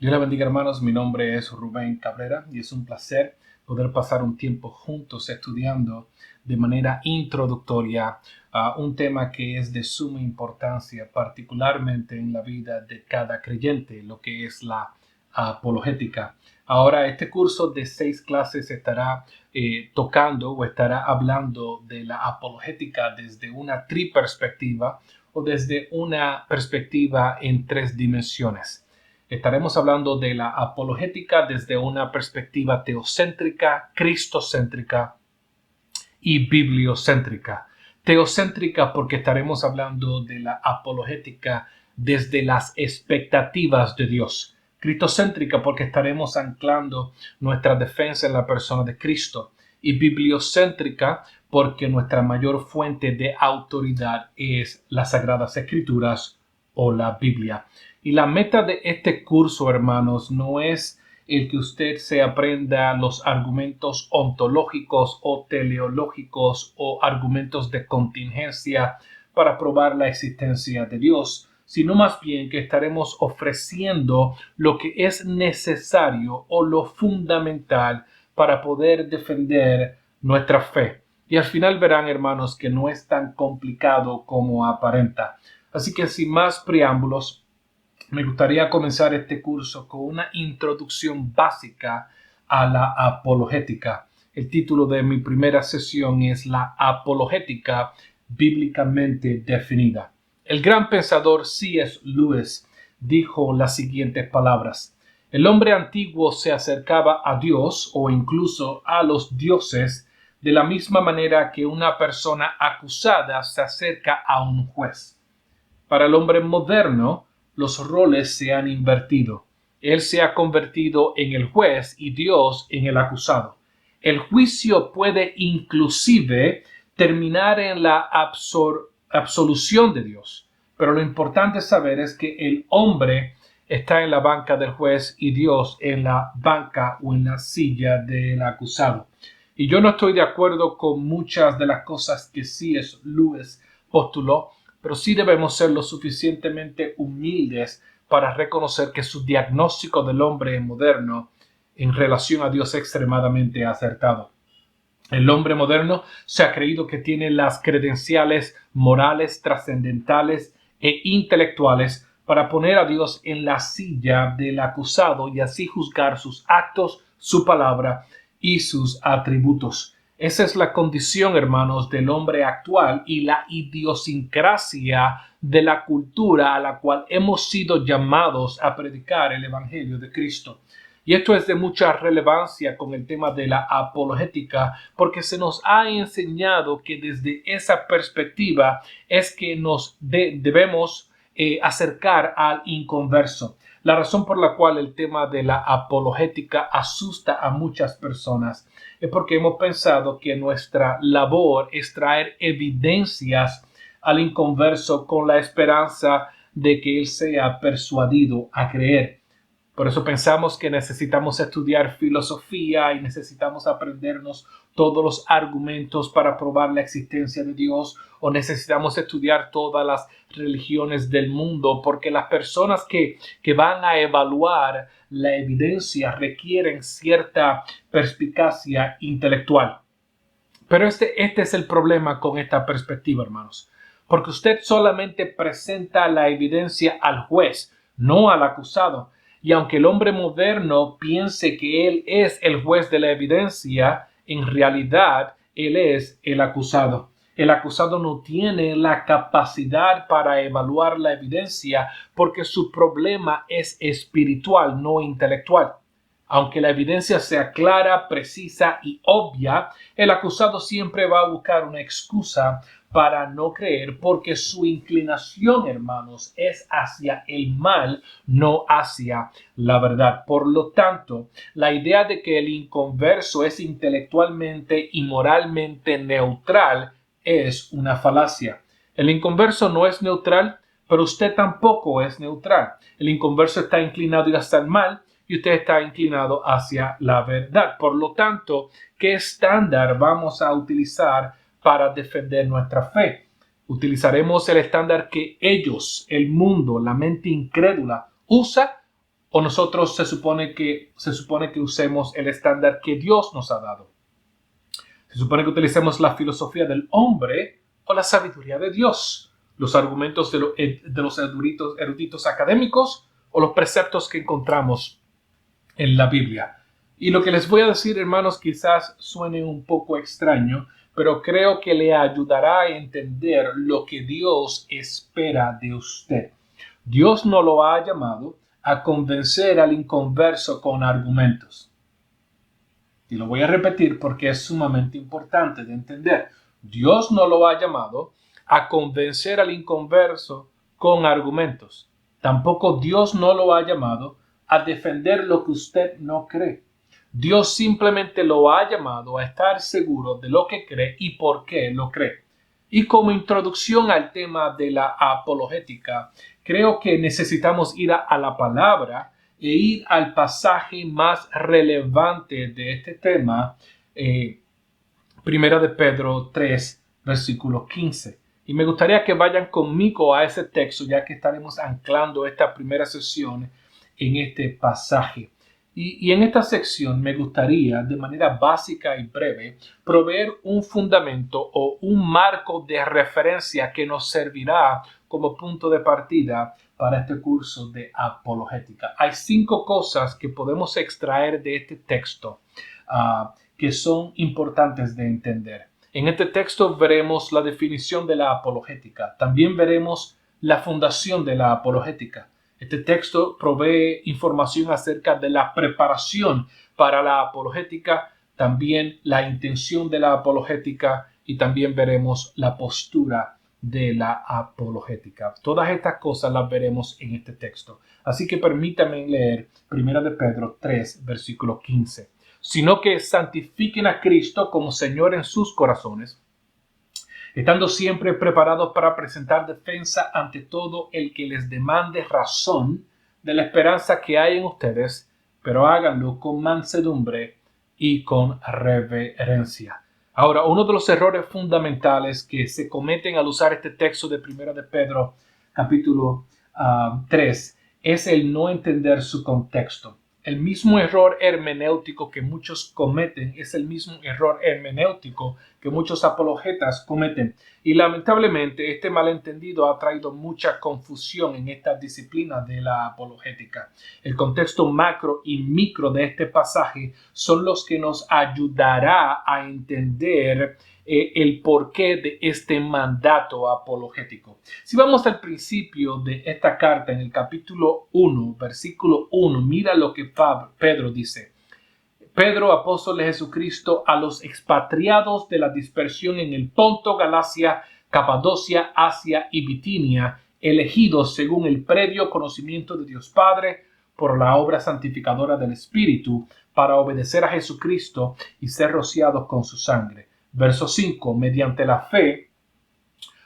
Dios la bendiga, hermanos. Mi nombre es Rubén Cabrera y es un placer poder pasar un tiempo juntos estudiando de manera introductoria un tema que es de suma importancia, particularmente en la vida de cada creyente, lo que es la apologética. Ahora, este curso de 6 clases estará tocando o estará hablando de la apologética desde una triperspectiva o desde una perspectiva en 3 dimensiones. Estaremos hablando de la apologética desde una perspectiva teocéntrica, cristocéntrica y bibliocéntrica. Teocéntrica porque estaremos hablando de la apologética desde las expectativas de Dios. Cristocéntrica porque estaremos anclando nuestra defensa en la persona de Cristo. Y bibliocéntrica porque nuestra mayor fuente de autoridad es las Sagradas Escrituras o la Biblia. Y la meta de este curso, hermanos, no es el que usted se aprenda los argumentos ontológicos o teleológicos o argumentos de contingencia para probar la existencia de Dios, sino más bien que estaremos ofreciendo lo que es necesario o lo fundamental para poder defender nuestra fe. Y al final verán, hermanos, que no es tan complicado como aparenta. Así que sin más preámbulos, me gustaría comenzar este curso con una introducción básica a la apologética. El título de mi primera sesión es La apologética bíblicamente definida. El gran pensador C.S. Lewis dijo las siguientes palabras: el hombre antiguo se acercaba a Dios o incluso a los dioses de la misma manera que una persona acusada se acerca a un juez. Para el hombre moderno, los roles se han invertido. Él se ha convertido en el juez y Dios en el acusado. El juicio puede inclusive terminar en la absolución de Dios. Pero lo importante saber es que el hombre está en la banca del juez y Dios en la banca o en la silla del acusado. Y yo no estoy de acuerdo con muchas de las cosas que C.S. Lewis postuló, pero sí debemos ser lo suficientemente humildes para reconocer que su diagnóstico del hombre moderno en relación a Dios es extremadamente acertado. El hombre moderno se ha creído que tiene las credenciales morales, trascendentales e intelectuales para poner a Dios en la silla del acusado y así juzgar sus actos, su palabra y sus atributos. Esa es la condición, hermanos, del hombre actual y la idiosincrasia de la cultura a la cual hemos sido llamados a predicar el Evangelio de Cristo. Y esto es de mucha relevancia con el tema de la apologética, porque se nos ha enseñado que desde esa perspectiva es que nos debemos acercar al inconverso. La razón por la cual el tema de la apologética asusta a muchas personas es porque hemos pensado que nuestra labor es traer evidencias al inconverso con la esperanza de que él sea persuadido a creer. Por eso pensamos que necesitamos estudiar filosofía y necesitamos aprendernos todos los argumentos para probar la existencia de Dios, o necesitamos estudiar todas las religiones del mundo, porque las personas que van a evaluar la evidencia requieren cierta perspicacia intelectual. Pero este es el problema con esta perspectiva, hermanos, porque usted solamente presenta la evidencia al juez, no al acusado. Y aunque el hombre moderno piense que él es el juez de la evidencia, en realidad él es el acusado. El acusado no tiene la capacidad para evaluar la evidencia porque su problema es espiritual, no intelectual. Aunque la evidencia sea clara, precisa y obvia, el acusado siempre va a buscar una excusa para no creer, porque su inclinación, hermanos, es hacia el mal, no hacia la verdad. Por lo tanto, la idea de que el inconverso es intelectualmente y moralmente neutral es una falacia. El inconverso no es neutral, pero usted tampoco es neutral. El inconverso está inclinado hacia el mal y usted está inclinado hacia la verdad. Por lo tanto, ¿qué estándar vamos a utilizar para defender nuestra fe? ¿Utilizaremos el estándar que ellos, el mundo, la mente incrédula, usa ¿O nosotros se supone que usemos el estándar que Dios nos ha dado? Se supone que utilicemos la filosofía del hombre o la sabiduría de Dios, los argumentos de los eruditos académicos o los preceptos que encontramos en la Biblia. Y lo que les voy a decir, hermanos, quizás suene un poco extraño, pero creo que le ayudará a entender lo que Dios espera de usted. Dios no lo ha llamado a convencer al inconverso con argumentos. Y lo voy a repetir porque es sumamente importante de entender. Dios no lo ha llamado a convencer al inconverso con argumentos. Tampoco Dios no lo ha llamado a defender lo que usted no cree. Dios simplemente lo ha llamado a estar seguro de lo que cree y por qué lo cree. Y como introducción al tema de la apologética, creo que necesitamos ir a la palabra e ir al pasaje más relevante de este tema, Primera de Pedro 3, versículo 15. Y me gustaría que vayan conmigo a ese texto, ya que estaremos anclando esta primera sesión en este pasaje. Y en esta sección me gustaría, de manera básica y breve, proveer un fundamento o un marco de referencia que nos servirá como punto de partida para este curso de apologética. Hay 5 cosas que podemos extraer de este texto que son importantes de entender. En este texto veremos la definición de la apologética. También veremos la fundación de la apologética. Este texto provee información acerca de la preparación para la apologética, también la intención de la apologética y también veremos la postura de la apologética. Todas estas cosas las veremos en este texto. Así que permítanme leer 1 de Pedro 3, versículo 15. Sino que santifiquen a Cristo como Señor en sus corazones, estando siempre preparados para presentar defensa ante todo el que les demande razón de la esperanza que hay en ustedes, pero háganlo con mansedumbre y con reverencia. Ahora, uno de los errores fundamentales que se cometen al usar este texto de 1 de Pedro, capítulo 3, es el no entender su contexto. El mismo error hermenéutico que muchos cometen es el mismo error hermenéutico que muchos apologetas cometen. Y lamentablemente este malentendido ha traído mucha confusión en esta disciplina de la apologética. El contexto macro y micro de este pasaje son los que nos ayudará a entender el porqué de este mandato apologético. Si vamos al principio de esta carta, en el capítulo 1, versículo 1, mira lo que Pedro dice. Pedro, apóstol de Jesucristo, a los expatriados de la dispersión en el Ponto, Galacia, Capadocia, Asia y Bitinia, elegidos según el previo conocimiento de Dios Padre, por la obra santificadora del Espíritu, para obedecer a Jesucristo y ser rociados con su sangre. Verso 5. Mediante la fe,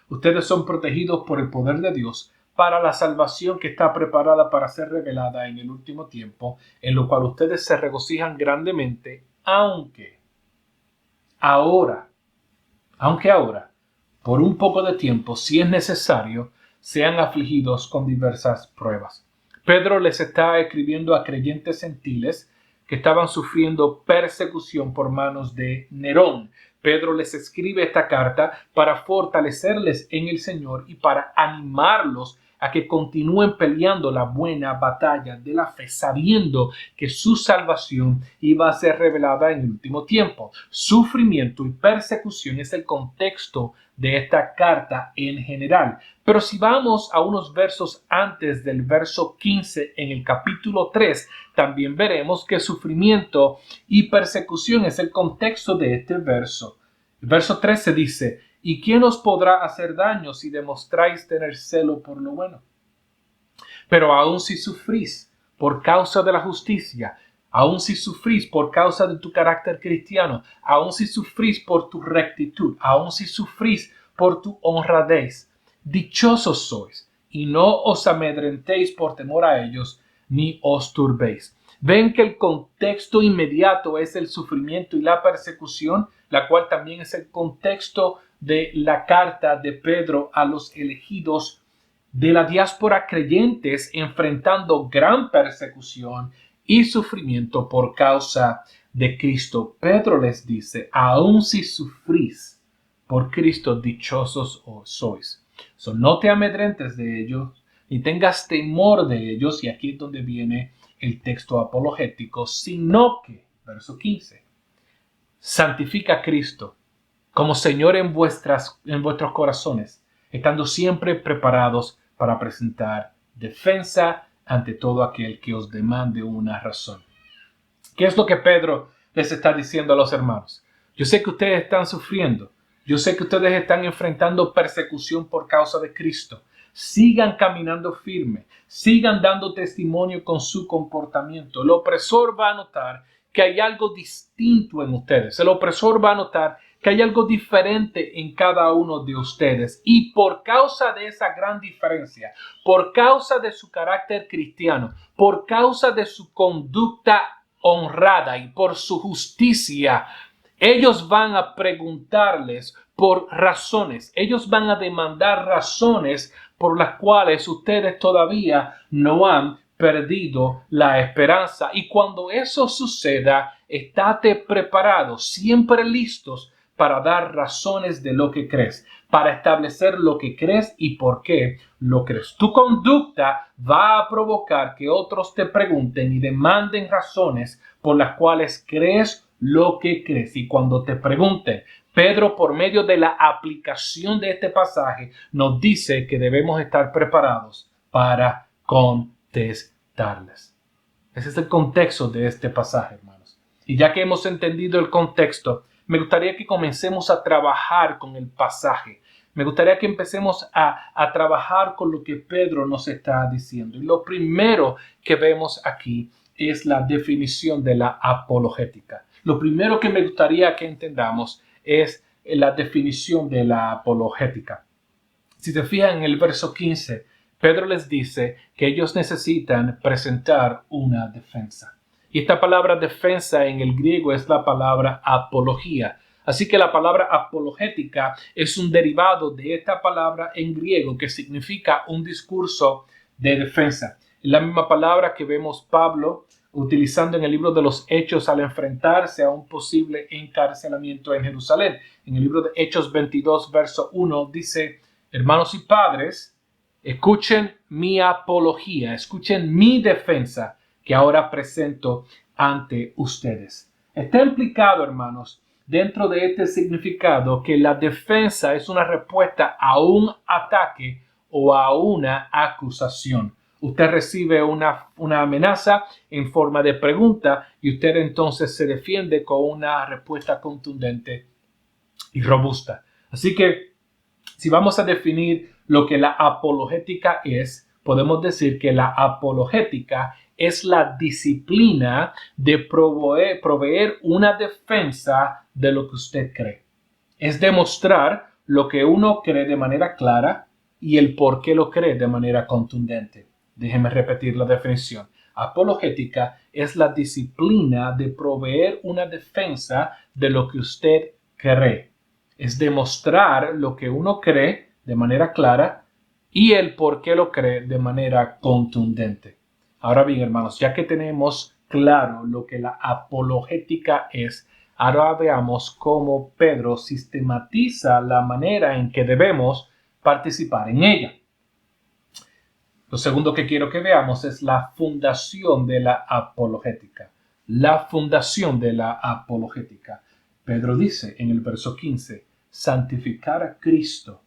ustedes son protegidos por el poder de Dios para la salvación que está preparada para ser revelada en el último tiempo, en lo cual ustedes se regocijan grandemente, aunque ahora, por un poco de tiempo, si es necesario, sean afligidos con diversas pruebas. Pedro les está escribiendo a creyentes gentiles que estaban sufriendo persecución por manos de Nerón. Pedro les escribe esta carta para fortalecerles en el Señor y para animarlos a que continúen peleando la buena batalla de la fe, sabiendo que su salvación iba a ser revelada en el último tiempo. Sufrimiento y persecución es el contexto de esta carta en general. Pero si vamos a unos versos antes del verso 15 en el capítulo 3, también veremos que sufrimiento y persecución es el contexto de este verso. El verso 13 dice: ¿y quién os podrá hacer daño si demostráis tener celo por lo bueno? Pero aun si sufrís por causa de la justicia, aun si sufrís por causa de tu carácter cristiano, aun si sufrís por tu rectitud, aun si sufrís por tu honradez, dichosos sois, y no os amedrentéis por temor a ellos, ni os turbéis. Ven que el contexto inmediato es el sufrimiento y la persecución, la cual también es el contexto de la carta de Pedro a los elegidos de la diáspora creyentes enfrentando gran persecución y sufrimiento por causa de Cristo. Pedro les dice, aun si sufrís por Cristo, dichosos sois. No te amedrentes de ellos, ni tengas temor de ellos, y aquí es donde viene el texto apologético, sino que, verso 15, santifica a Cristo como Señor en vuestros corazones, estando siempre preparados para presentar defensa ante todo aquel que os demande una razón. ¿Qué es lo que Pedro les está diciendo a los hermanos? Yo sé que ustedes están sufriendo. Yo sé que ustedes están enfrentando persecución por causa de Cristo. Sigan caminando firme. Sigan dando testimonio con su comportamiento. El opresor va a notar que hay algo distinto en ustedes. El opresor va a notar que hay algo diferente en cada uno de ustedes. Y por causa de esa gran diferencia, por causa de su carácter cristiano, por causa de su conducta honrada y por su justicia, ellos van a preguntarles por razones. Ellos van a demandar razones por las cuales ustedes todavía no han perdido la esperanza. Y cuando eso suceda, estate preparado, siempre listos para dar razones de lo que crees, para establecer lo que crees y por qué lo crees. Tu conducta va a provocar que otros te pregunten y demanden razones por las cuales crees lo que crees. Y cuando te pregunten, Pedro, por medio de la aplicación de este pasaje, nos dice que debemos estar preparados para contestarles. Ese es el contexto de este pasaje, hermanos. Y ya que hemos entendido el contexto, me gustaría que comencemos a trabajar con el pasaje. Me gustaría que empecemos a trabajar con lo que Pedro nos está diciendo. Y lo primero que vemos aquí es la definición de la apologética. Lo primero que me gustaría que entendamos es la definición de la apologética. Si te fijas en el verso 15, Pedro les dice que ellos necesitan presentar una defensa. Y esta palabra defensa en el griego es la palabra apología. Así que la palabra apologética es un derivado de esta palabra en griego que significa un discurso de defensa. Es la misma palabra que vemos Pablo utilizando en el libro de los Hechos al enfrentarse a un posible encarcelamiento en Jerusalén. En el libro de Hechos 22, verso 1 dice: hermanos y padres, escuchen mi apología, escuchen mi defensa que ahora presento ante ustedes. Está implicado, hermanos, dentro de este significado que la defensa es una respuesta a un ataque o a una acusación. Usted recibe una amenaza en forma de pregunta y usted entonces se defiende con una respuesta contundente y robusta. Así que si vamos a definir lo que la apologética es, podemos decir que la apologética es la disciplina de proveer una defensa de lo que usted cree. Es demostrar lo que uno cree de manera clara y el por qué lo cree de manera contundente. Déjeme repetir la definición. Apologética es la disciplina de proveer una defensa de lo que usted cree. Es demostrar lo que uno cree de manera clara y el por qué lo cree de manera contundente. Ahora bien, hermanos, ya que tenemos claro lo que la apologética es, ahora veamos cómo Pedro sistematiza la manera en que debemos participar en ella. Lo segundo que quiero que veamos es la fundación de la apologética. La fundación de la apologética. Pedro dice en el verso 15, santificar a Cristo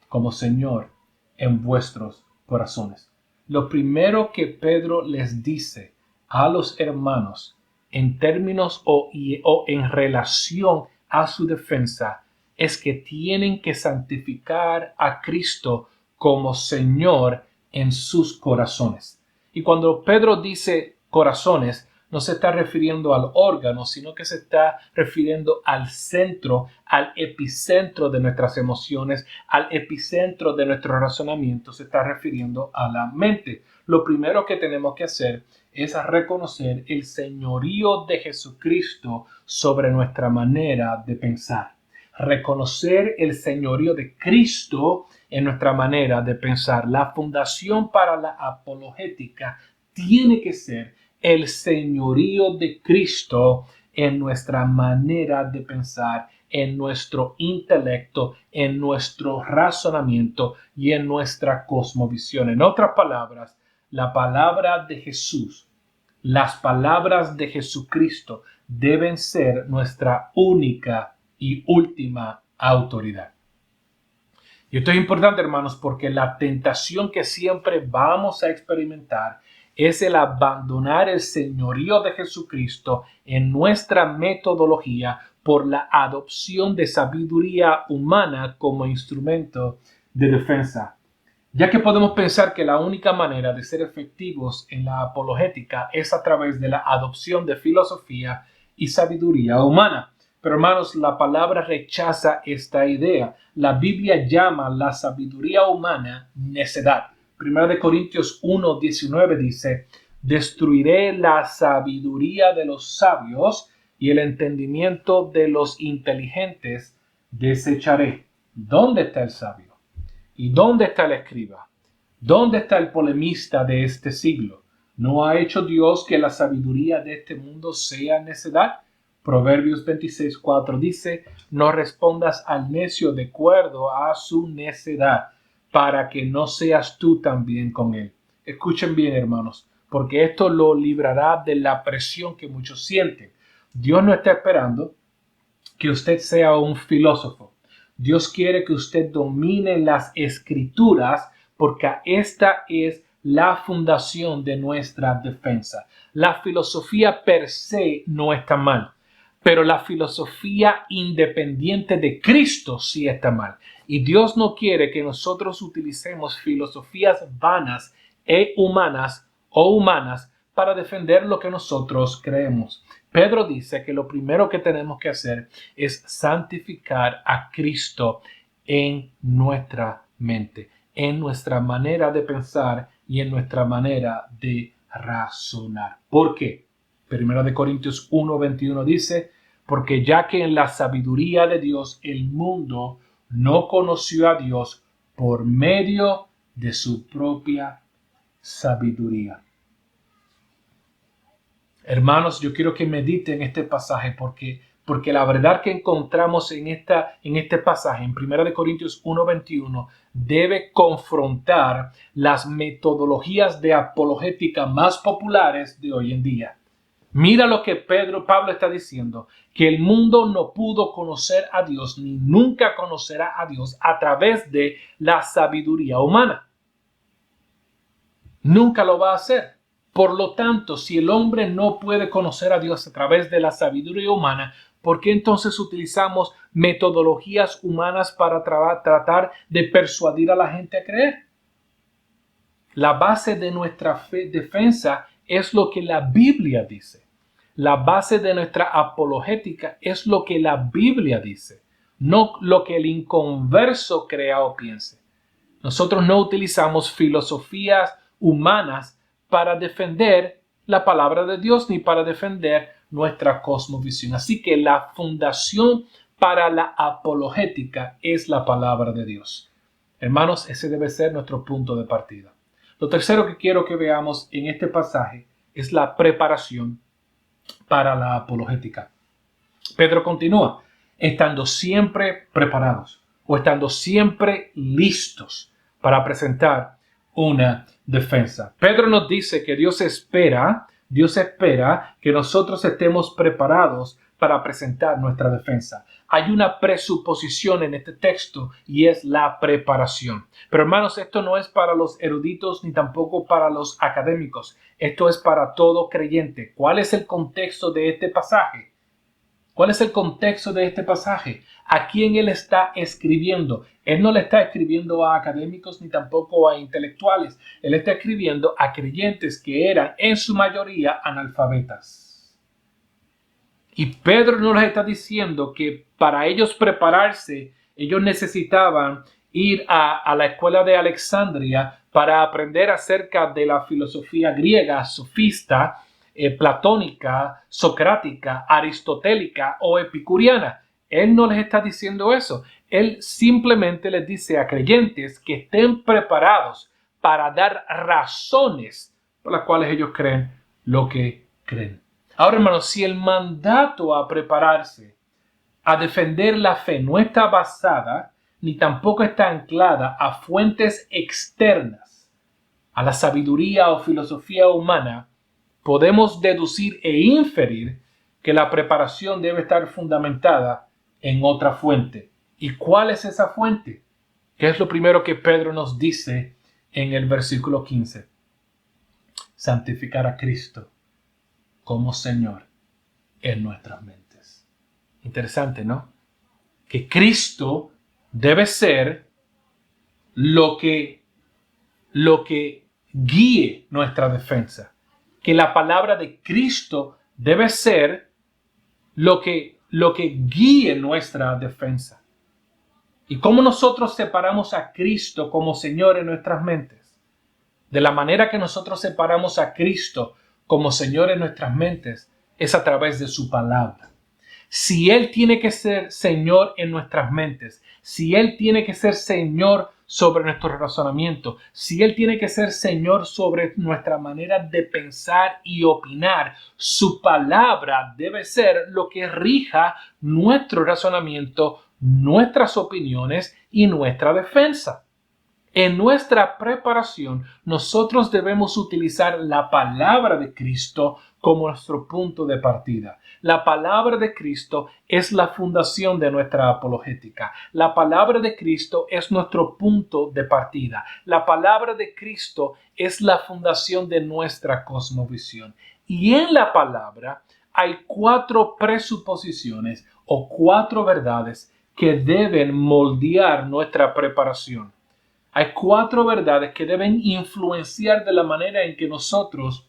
como Señor en vuestros corazones. Lo primero que Pedro les dice a los hermanos en términos o en relación a su defensa es que tienen que santificar a Cristo como Señor en sus corazones. Y cuando Pedro dice corazones, no se está refiriendo al órgano, sino que se está refiriendo al centro, al epicentro de nuestras emociones, al epicentro de nuestro razonamiento, se está refiriendo a la mente. Lo primero que tenemos que hacer es reconocer el señorío de Jesucristo sobre nuestra manera de pensar. reconocer el señorío de Cristo en nuestra manera de pensar. La fundación para la apologética tiene que ser el señorío de Cristo en nuestra manera de pensar, en nuestro intelecto, en nuestro razonamiento y en nuestra cosmovisión. En otras palabras, la palabra de Jesús, las palabras de Jesucristo deben ser nuestra única y última autoridad. Y esto es importante, hermanos, porque la tentación que siempre vamos a experimentar es el abandonar el señorío de Jesucristo en nuestra metodología por la adopción de sabiduría humana como instrumento de defensa. Ya que podemos pensar que la única manera de ser efectivos en la apologética es a través de la adopción de filosofía y sabiduría humana. Pero hermanos, la palabra rechaza esta idea. La Biblia llama la sabiduría humana necedad. 1 Corintios 1:19 dice: destruiré la sabiduría de los sabios y el entendimiento de los inteligentes desecharé. ¿Dónde está el sabio? ¿Y dónde está el escriba? ¿Dónde está el polemista de este siglo? ¿No ha hecho Dios que la sabiduría de este mundo sea necedad? Proverbios 26:4 dice: no respondas al necio de acuerdo a su necedad, para que no seas tú también con él. Escuchen bien, hermanos, porque esto lo librará de la presión que muchos sienten. Dios no está esperando que usted sea un filósofo. Dios quiere que usted domine las escrituras, porque esta es la fundación de nuestra defensa. La filosofía per se no está mal, pero la filosofía independiente de Cristo sí está mal. Y Dios no quiere que nosotros utilicemos filosofías vanas e humanas o humanas para defender lo que nosotros creemos. Pedro dice que lo primero que tenemos que hacer es santificar a Cristo en nuestra mente, en nuestra manera de pensar y en nuestra manera de razonar. ¿Por qué? 1 Corintios 1:21 dice: porque ya que en la sabiduría de Dios el mundo no conoció a Dios por medio de su propia sabiduría. Hermanos, yo quiero que mediten este pasaje porque la verdad que encontramos en este pasaje, en 1 Corintios 1:21, debe confrontar las metodologías de apologética más populares de hoy en día. Mira lo que Pablo está diciendo, que el mundo no pudo conocer a Dios ni nunca conocerá a Dios a través de la sabiduría humana. Nunca lo va a hacer. Por lo tanto, si el hombre no puede conocer a Dios a través de la sabiduría humana, ¿por qué entonces utilizamos metodologías humanas para tratar de persuadir a la gente a creer? La base de nuestra defensa es lo que la Biblia dice. La base de nuestra apologética es lo que la Biblia dice, no lo que el inconverso crea o piense. Nosotros no utilizamos filosofías humanas para defender la palabra de Dios ni para defender nuestra cosmovisión. Así que la fundación para la apologética es la palabra de Dios. Hermanos, ese debe ser nuestro punto de partida. Lo tercero que quiero que veamos en este pasaje es la preparación para la apologética. Pedro continúa: estando siempre preparados o estando siempre listos para presentar una defensa. Pedro nos dice que Dios espera que nosotros estemos preparados para presentar nuestra defensa. Hay una presuposición en este texto y es la preparación. Pero hermanos, esto no es para los eruditos ni tampoco para los académicos. Esto es para todo creyente. ¿Cuál es el contexto de este pasaje? ¿Cuál es el contexto de este pasaje? ¿A quién él está escribiendo? Él no le está escribiendo a académicos ni tampoco a intelectuales. Él está escribiendo a creyentes que eran en su mayoría analfabetas. Y Pedro nos está diciendo que para ellos prepararse, ellos necesitaban ir a la escuela de Alejandría para aprender acerca de la filosofía griega, sofista, platónica, socrática, aristotélica o epicuriana. Él no les está diciendo eso. Él simplemente les dice a creyentes que estén preparados para dar razones por las cuales ellos creen lo que creen. Ahora, hermanos, si el mandato a prepararse, a defender la fe, no está basada ni tampoco está anclada a fuentes externas, a la sabiduría o filosofía humana, podemos deducir e inferir que la preparación debe estar fundamentada en otra fuente. ¿Y cuál es esa fuente? ¿Qué es lo primero que Pedro nos dice en el versículo 15? Santificar a Cristo como Señor en nuestras mentes. Interesante, ¿no? Que Cristo debe ser lo que guíe nuestra defensa. Que la palabra de Cristo debe ser lo que guíe nuestra defensa. ¿Y cómo nosotros separamos a Cristo como Señor en nuestras mentes? De la manera que nosotros separamos a Cristo como Señor en nuestras mentes es a través de su palabra. Si Él tiene que ser Señor en nuestras mentes, si Él tiene que ser Señor sobre nuestro razonamiento, si Él tiene que ser Señor sobre nuestra manera de pensar y opinar, su palabra debe ser lo que rija nuestro razonamiento, nuestras opiniones y nuestra defensa. En nuestra preparación, nosotros debemos utilizar la palabra de Cristo como nuestro punto de partida. La palabra de Cristo es la fundación de nuestra apologética. La palabra de Cristo es nuestro punto de partida. La palabra de Cristo es la fundación de nuestra cosmovisión. Y en la palabra hay 4 presuposiciones o 4 verdades que deben moldear nuestra preparación. Hay 4 verdades que deben influenciar de la manera en que nosotros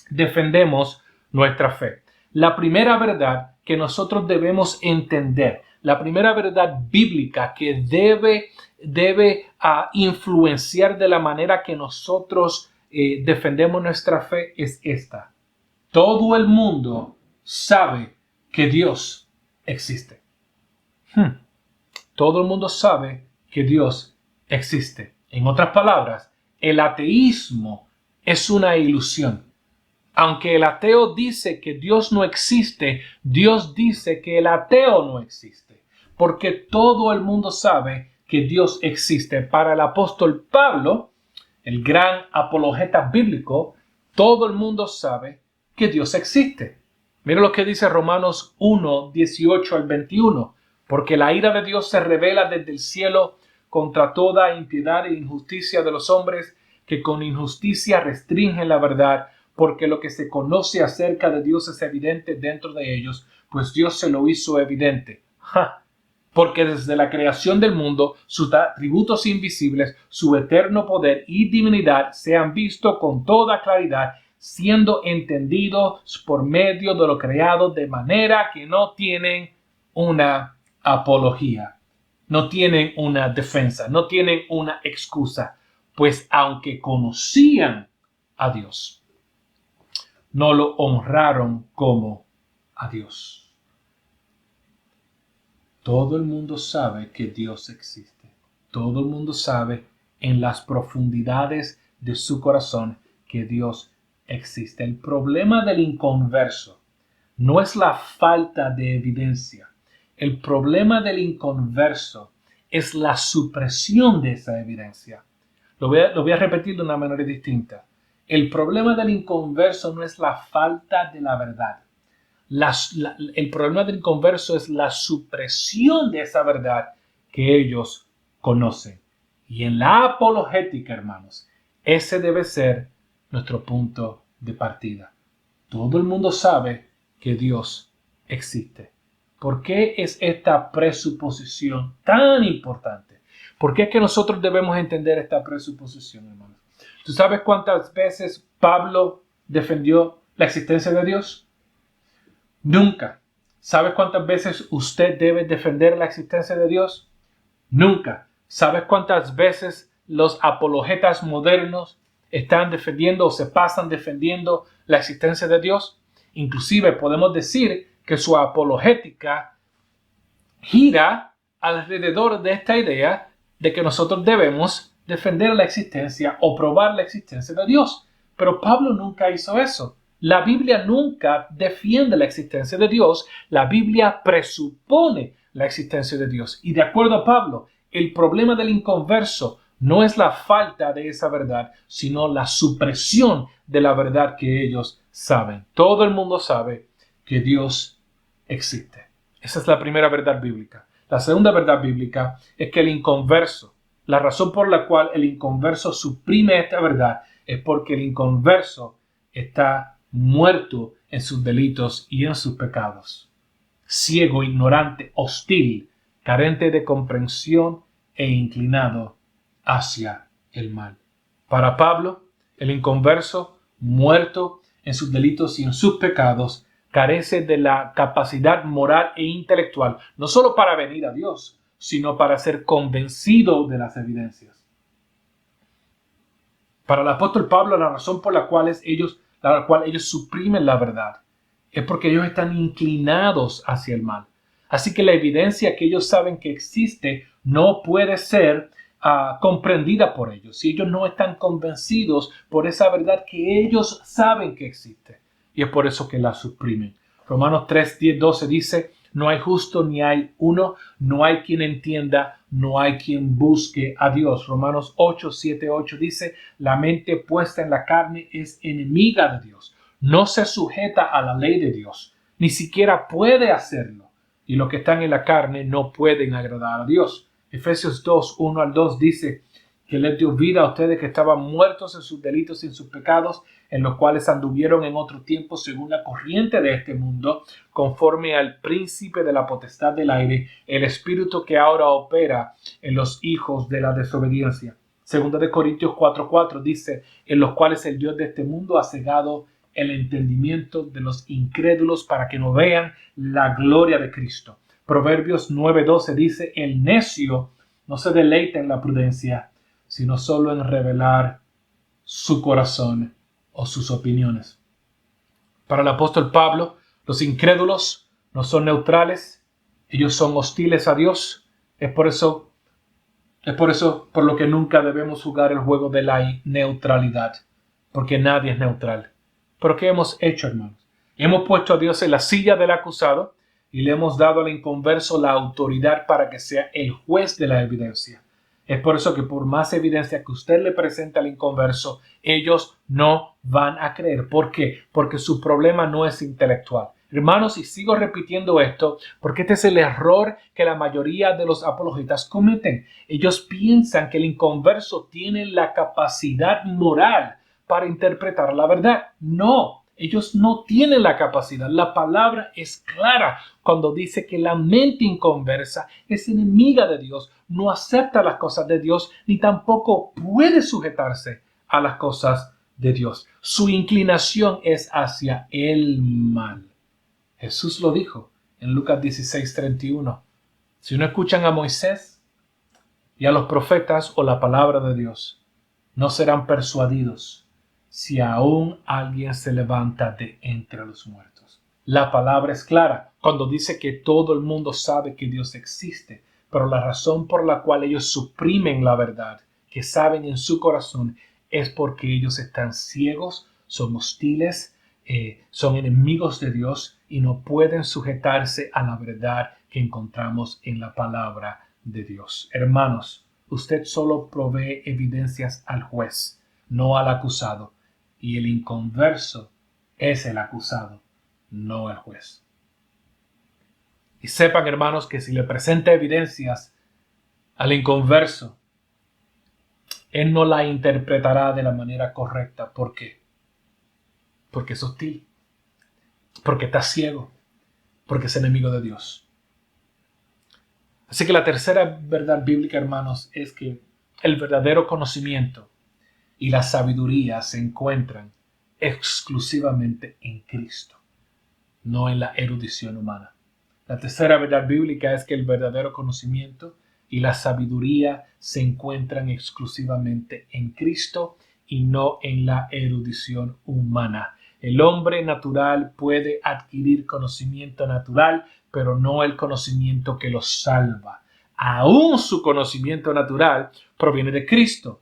defendemos nuestra fe. La primera verdad que nosotros debemos entender, la primera verdad bíblica que debe influenciar de la manera que nosotros defendemos nuestra fe es esta. Todo el mundo sabe que Dios existe. Todo el mundo sabe que Dios existe. En otras palabras, el ateísmo es una ilusión. Aunque el ateo dice que Dios no existe, Dios dice que el ateo no existe. Porque todo el mundo sabe que Dios existe. Para el apóstol Pablo, el gran apologeta bíblico, todo el mundo sabe que Dios existe. Mira lo que dice Romanos 1, 18 al 21. Porque la ira de Dios se revela desde el cielo contra toda impiedad e injusticia de los hombres que con injusticia restringen la verdad, porque lo que se conoce acerca de Dios es evidente dentro de ellos, pues Dios se lo hizo evidente. Porque desde la creación del mundo, sus atributos invisibles, su eterno poder y divinidad se han visto con toda claridad, siendo entendidos por medio de lo creado, de manera que no tienen una apología. No tienen una defensa, no tienen una excusa, pues aunque conocían a Dios, no lo honraron como a Dios. Todo el mundo sabe que Dios existe. Todo el mundo sabe en las profundidades de su corazón que Dios existe. El problema del inconverso no es la falta de evidencia. El problema del inconverso es la supresión de esa evidencia. Lo voy a repetir de una manera distinta. El problema del inconverso no es la falta de la verdad. El problema del inconverso es la supresión de esa verdad que ellos conocen. Y en la apologética, hermanos, ese debe ser nuestro punto de partida. Todo el mundo sabe que Dios existe. ¿Por qué es esta presuposición tan importante? ¿Por qué es que nosotros debemos entender esta presuposición, hermanos? ¿Tú sabes cuántas veces Pablo defendió la existencia de Dios? Nunca. ¿Sabes cuántas veces usted debe defender la existencia de Dios? Nunca. ¿Sabes cuántas veces los apologetas modernos están defendiendo o se pasan defendiendo la existencia de Dios? Inclusive podemos decir que su apologética gira alrededor de esta idea de que nosotros debemos defender la existencia o probar la existencia de Dios. Pero Pablo nunca hizo eso. La Biblia nunca defiende la existencia de Dios. La Biblia presupone la existencia de Dios. Y de acuerdo a Pablo, el problema del inconverso no es la falta de esa verdad, sino la supresión de la verdad que ellos saben. Todo el mundo sabe que Dios existe. Esa es la primera verdad bíblica. La segunda verdad bíblica es que el inconverso, la razón por la cual el inconverso suprime esta verdad es porque el inconverso está muerto en sus delitos y en sus pecados. Ciego, ignorante, hostil, carente de comprensión e inclinado hacia el mal. Para Pablo, el inconverso, muerto en sus delitos y en sus pecados, carece de la capacidad moral e intelectual, no solo para venir a Dios, sino para ser convencido de las evidencias. Para el apóstol Pablo, la razón por la cual ellos suprimen la verdad es porque ellos están inclinados hacia el mal. Así que la evidencia que ellos saben que existe no puede ser comprendida por ellos, si ellos no están convencidos por esa verdad que ellos saben que existe. Y es por eso que la suprimen. Romanos 3, 10, 12 dice: no hay justo ni hay uno, no hay quien entienda, no hay quien busque a Dios. Romanos 8, 7, 8 dice: la mente puesta en la carne es enemiga de Dios. No se sujeta a la ley de Dios, ni siquiera puede hacerlo. Y los que están en la carne no pueden agradar a Dios. Efesios 2, 1 al 2 dice que les dio vida a ustedes que estaban muertos en sus delitos y en sus pecados, en los cuales anduvieron en otro tiempo según la corriente de este mundo, conforme al príncipe de la potestad del aire, el espíritu que ahora opera en los hijos de la desobediencia. Segunda de Corintios 4:4 dice: en los cuales el Dios de este mundo ha cegado el entendimiento de los incrédulos para que no vean la gloria de Cristo. Proverbios 9:12 dice: el necio no se deleita en la prudencia, sino solo en revelar su corazón o sus opiniones. Para el apóstol Pablo, los incrédulos no son neutrales, ellos son hostiles a Dios. Es por eso por lo que nunca debemos jugar el juego de la neutralidad, porque nadie es neutral. ¿Pero qué hemos hecho, hermanos? Hemos puesto a Dios en la silla del acusado y le hemos dado al inconverso la autoridad para que sea el juez de la evidencia. Es por eso que por más evidencia que usted le presente al inconverso, ellos no van a creer. ¿Por qué? Porque su problema no es intelectual. Hermanos, y sigo repitiendo esto porque este es el error que la mayoría de los apologetas cometen. Ellos piensan que el inconverso tiene la capacidad moral para interpretar la verdad. No, ellos no tienen la capacidad. La palabra es clara cuando dice que la mente inconversa es enemiga de Dios, no acepta las cosas de Dios, ni tampoco puede sujetarse a las cosas de Dios. Su inclinación es hacia el mal. Jesús lo dijo en Lucas 16:31. Si no escuchan a Moisés y a los profetas o la palabra de Dios, no serán persuadidos si aún alguien se levanta de entre los muertos. La palabra es clara cuando dice que todo el mundo sabe que Dios existe, pero la razón por la cual ellos suprimen la verdad que saben en su corazón es porque ellos están ciegos, son hostiles, son enemigos de Dios y no pueden sujetarse a la verdad que encontramos en la palabra de Dios. Hermanos, usted solo provee evidencias al juez, no al acusado, y el inconverso es el acusado, no el juez. Y sepan, hermanos, que si le presenta evidencias al inconverso, él no la interpretará de la manera correcta. ¿Por qué? Porque es hostil, porque está ciego, porque es enemigo de Dios. Así que la tercera verdad bíblica, hermanos, es que el verdadero conocimiento y la sabiduría se encuentran exclusivamente en Cristo, no en la erudición humana. La tercera verdad bíblica es que el verdadero conocimiento y la sabiduría se encuentran exclusivamente en Cristo y no en la erudición humana. El hombre natural puede adquirir conocimiento natural, pero no el conocimiento que los salva. Aún su conocimiento natural proviene de Cristo,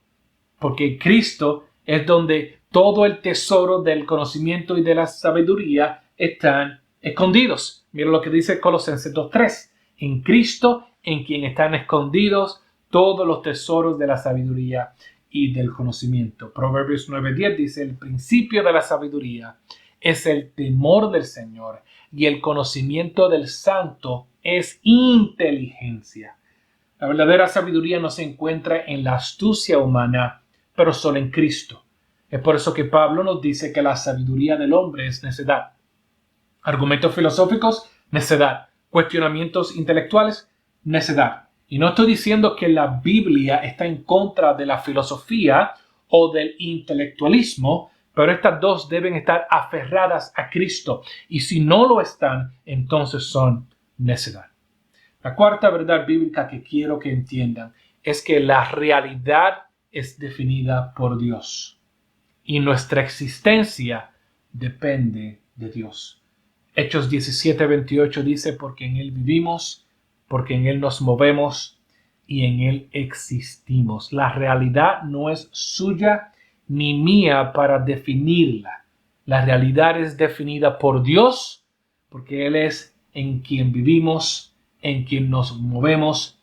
porque Cristo es donde todo el tesoro del conocimiento y de la sabiduría están escondidos. Mira lo que dice Colosenses 2:3. En Cristo, en quien están escondidos todos los tesoros de la sabiduría y del conocimiento. Proverbios 9:10 dice: el principio de la sabiduría es el temor del Señor, y el conocimiento del Santo es inteligencia. La verdadera sabiduría no se encuentra en la astucia humana, pero solo en Cristo. Es por eso que Pablo nos dice que la sabiduría del hombre es necedad. Argumentos filosóficos, necedad. Cuestionamientos intelectuales, necedad. Y no estoy diciendo que la Biblia está en contra de la filosofía o del intelectualismo, pero estas dos deben estar aferradas a Cristo. Y si no lo están, entonces son necedad. La cuarta verdad bíblica que quiero que entiendan es que la realidad es definida por Dios y nuestra existencia depende de Dios. Hechos 17:28 dice: porque en Él vivimos, porque en Él nos movemos y en Él existimos. La realidad no es suya ni mía para definirla. La realidad es definida por Dios, porque Él es en quien vivimos, en quien nos movemos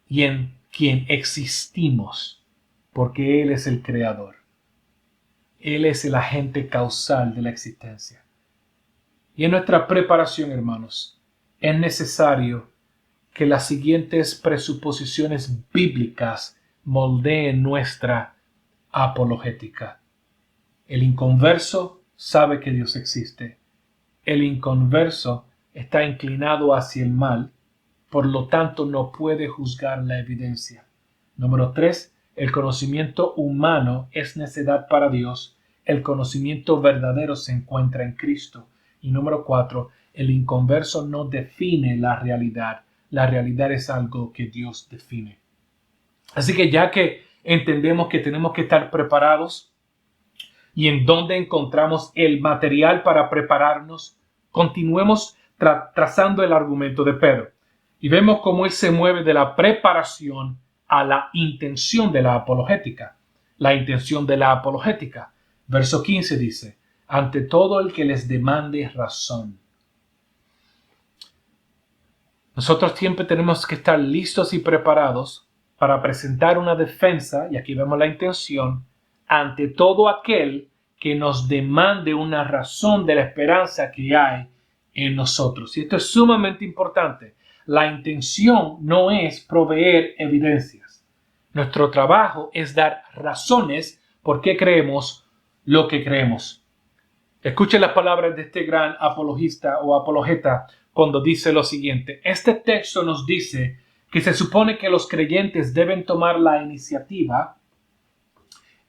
y en quien existimos, porque Él es el creador. Él es el agente causal de la existencia. Y en nuestra preparación, hermanos, es necesario que las siguientes presuposiciones bíblicas moldeen nuestra apologética. El inconverso sabe que Dios existe. El inconverso está inclinado hacia el mal, por lo tanto no puede juzgar la evidencia. Número 3. El conocimiento humano es necedad para Dios. El conocimiento verdadero se encuentra en Cristo. Y número 4. El inconverso no define la realidad. La realidad es algo que Dios define. Así que ya que entendemos que tenemos que estar preparados y en dónde encontramos el material para prepararnos, continuemos trazando el argumento de Pedro. Y vemos cómo él se mueve de la preparación a la intención de la apologética. La intención de la apologética. Verso 15 dice: ante todo el que les demande razón. Nosotros siempre tenemos que estar listos y preparados para presentar una defensa, y aquí vemos la intención, ante todo aquel que nos demande una razón de la esperanza que hay en nosotros. Y esto es sumamente importante. La intención no es proveer evidencias. Nuestro trabajo es dar razones por qué creemos lo que creemos. Escuchen las palabras de este gran apologista o apologeta cuando dice lo siguiente: este texto nos dice que se supone que los creyentes deben tomar la iniciativa.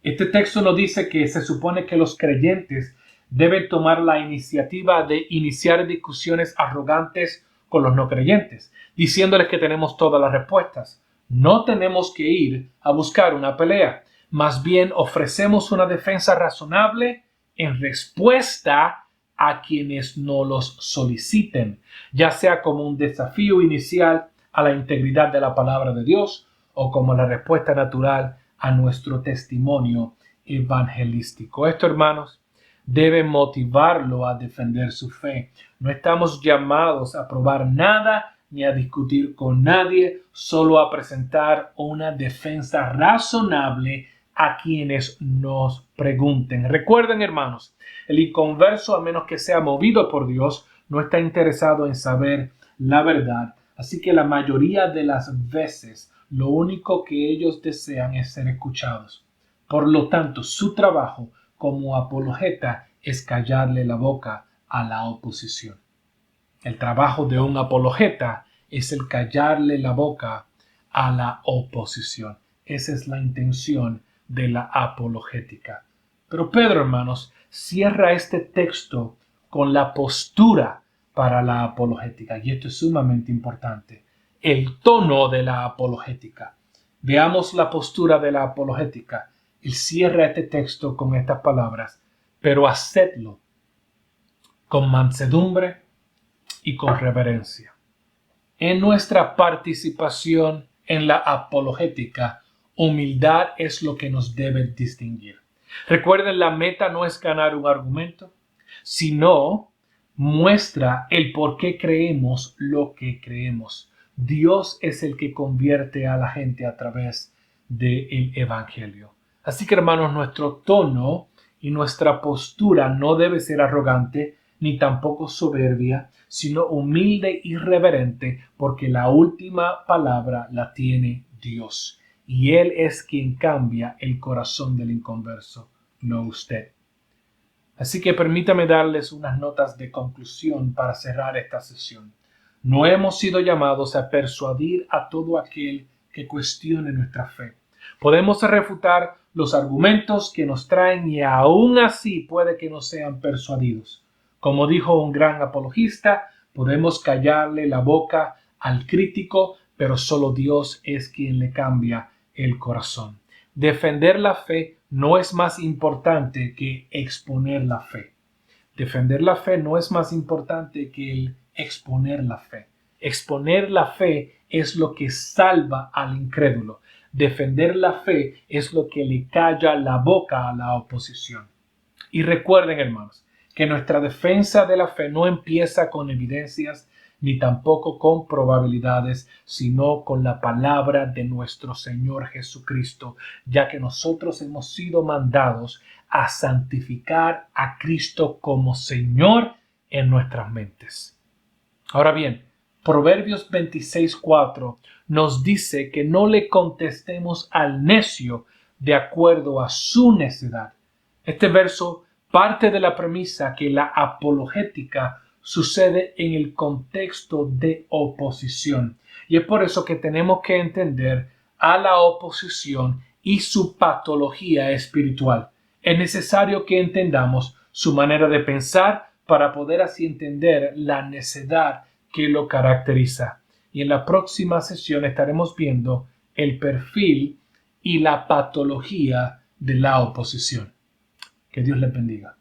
Este texto nos dice que se supone que los creyentes deben tomar la iniciativa de iniciar discusiones arrogantes con los no creyentes, diciéndoles que tenemos todas las respuestas. No tenemos que ir a buscar una pelea, más bien ofrecemos una defensa razonable en respuesta a quienes nos los soliciten, ya sea como un desafío inicial a la integridad de la palabra de Dios o como la respuesta natural a nuestro testimonio evangelístico. Esto, hermanos, debe motivarlo a defender su fe. No estamos llamados a probar nada ni a discutir con nadie, solo a presentar una defensa razonable a quienes nos pregunten. Recuerden, hermanos, el inconverso, a menos que sea movido por Dios, no está interesado en saber la verdad. Así que la mayoría de las veces, lo único que ellos desean es ser escuchados. Por lo tanto, su trabajo como apologeta es callarle la boca a la oposición. El trabajo de un apologeta es el callarle la boca a la oposición. Esa es la intención de la apologética. Pero Pedro, hermanos, cierra este texto con la postura para la apologética. Y esto es sumamente importante. El tono de la apologética. Veamos la postura de la apologética. Él cierra este texto con estas palabras: pero hacedlo con mansedumbre y con reverencia. En nuestra participación en la apologética, humildad es lo que nos debe distinguir. Recuerden, la meta no es ganar un argumento, sino muestra el por qué creemos lo que creemos. Dios es el que convierte a la gente a través del Evangelio. Así que, hermanos, nuestro tono y nuestra postura no debe ser arrogante ni tampoco soberbia, sino humilde y reverente, porque la última palabra la tiene Dios. Y Él es quien cambia el corazón del inconverso, no usted. Así que permítame darles unas notas de conclusión para cerrar esta sesión. No hemos sido llamados a persuadir a todo aquel que cuestione nuestra fe. Podemos refutar los argumentos que nos traen y aún así puede que no sean persuadidos. Como dijo un gran apologista, podemos callarle la boca al crítico, pero solo Dios es quien le cambia el corazón. Defender la fe no es más importante que exponer la fe. Defender la fe no es más importante que el exponer la fe. Exponer la fe es lo que salva al incrédulo. Defender la fe es lo que le calla la boca a la oposición. Y recuerden, hermanos, que nuestra defensa de la fe no empieza con evidencias ni tampoco con probabilidades, sino con la palabra de nuestro Señor Jesucristo, ya que nosotros hemos sido mandados a santificar a Cristo como Señor en nuestras mentes. Ahora bien, Proverbios 26:4 nos dice que no le contestemos al necio de acuerdo a su necedad. Este verso parte de la premisa que la apologética sucede en el contexto de oposición. Y es por eso que tenemos que entender a la oposición y su patología espiritual. Es necesario que entendamos su manera de pensar para poder así entender la necedad que lo caracteriza. Y en la próxima sesión estaremos viendo el perfil y la patología de la oposición. Que Dios les bendiga.